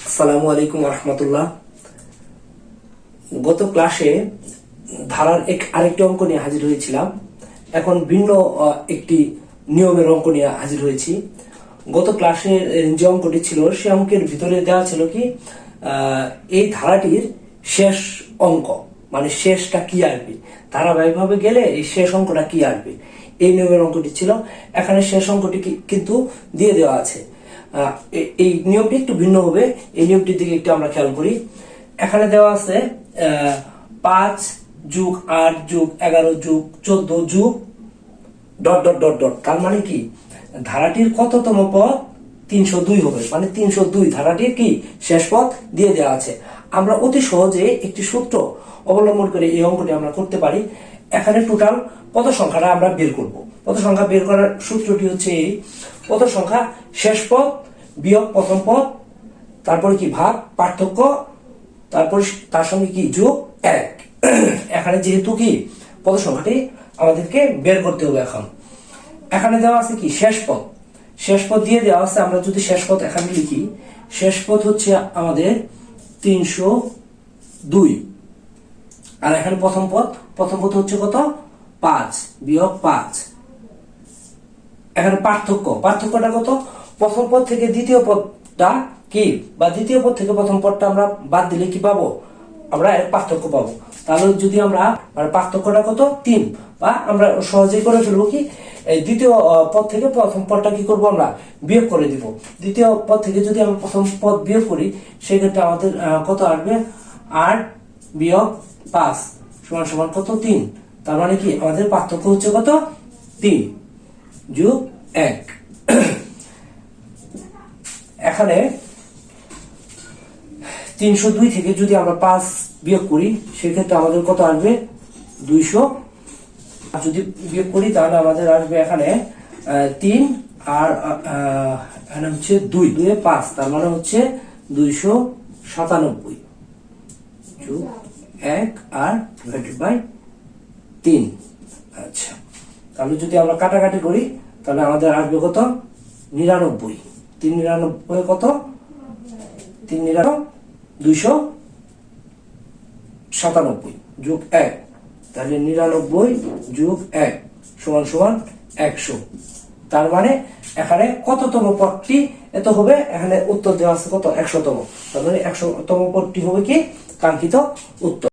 আসসালামু আলাইকুম রহমতুল্লাহ। গত ক্লাসে ধারার আরেকটি অঙ্ক নিয়ে হাজির হয়েছিলাম। এখন ভিন্ন একটি নিয়মের অঙ্ক নিয়ে হাজির হয়েছি। গত ক্লাসে যে অঙ্কটি ছিল সে অঙ্কের ভিতরে দেওয়া ছিল কি এই ধারাটির শেষ অঙ্ক, মানে শেষটা কি আসবে, ধারাবাহিকভাবে গেলে এই শেষ অঙ্কটা কি আসবে, এই নিয়মের অঙ্কটি ছিল। এখানে শেষ অঙ্কটি কিন্তু দিয়ে দেওয়া আছে। এই নিয়মটি একটু ভিন্ন হবে। এই নিয়মটির দিকে একটু আমরা খেয়াল করি। এখানে দেওয়া আছে 5 + 8 + 11 + 14 + ডট ডট ডট ডট। তার মানে কি ধারাটির কততম পদ 302 হবে, মানে 302 ধারাটির কি শেষ পদ দিয়ে দেওয়া আছে। আমরা অতি সহজে একটি সূত্র অবলম্বন করে এই অঙ্কটি আমরা করতে পারি। এখানে টোটাল পদ সংখ্যাটা আমরা বের করব। পদ সংখ্যা বের করার সূত্রটি হচ্ছে এই: পদ সংখ্যা শেষ পদ বিয়োগ প্রথম পদ, তারপরে কি ভাগ পার্থক্য, তারপর তার সঙ্গে কি যোগ 1। এখানে যেহেতু কি পদ সংখ্যাটি আমাদেরকে বের করতে হবে। এখানে দেওয়া আছে কি শেষ পদ, শেষ পদ দিয়ে দেওয়া আছে। আমরা যদি শেষ পদ এখানে লিখি, শেষ পদ হচ্ছে আমাদের 302, আর এখানে প্রথম পদ হচ্ছে কত 5 বিয়োগ 5। এখানে পার্থক্যটা কত, প্রথম পদ থেকে দ্বিতীয় পদটা কি, বা দ্বিতীয় পদ থেকে প্রথম পদটা আমরা বাদ দিলে কি পাবো, আমরা এর পার্থক্য পাবো। তাহলে যদি আমরা পার্থক্যটা কত 3, বা আমরা সহজেই করে ফেলবো কি এই দ্বিতীয় পদ থেকে প্রথম পদটা কি করব, আমরা বিয়োগ করে দিব। দ্বিতীয় পদ থেকে যদি আমরা প্রথম পদ বিয়োগ করি সেক্ষেত্রে আমাদের কত আসবে, 8 বিয়োগ 5 সমান সমান কত 3। তার মানে কি আমাদের পার্থক্য হচ্ছে কত 3 যোগ 1। এখানে 302 থেকে যদি আমরা 5 বিয়োগ করি সেক্ষেত্রে আমাদের কত আসবে 200। যদি বিয়োগ করি তাহলে আমাদের আসবে এখানে 3 আর এখানে হচ্ছে 2 2 5, তার মানে হচ্ছে 297 যোগ 1 আর ডিভাইডেড বাই 3। আচ্ছা, তাহলে যদি আমরা কাটাকাটি করি তাহলে আমাদের আসবে কত 99। 399 কত 297 যোগ 1, তাহলে 99 যোগ 1 সমান সমান 100। তার মানে এখানে কততম পদটি এত হবে, এখানে উত্তর দেওয়া আছে কত 100তম। তার মানে 100তম পদটি হবে কি কাঙ্ক্ষিত উত্তর।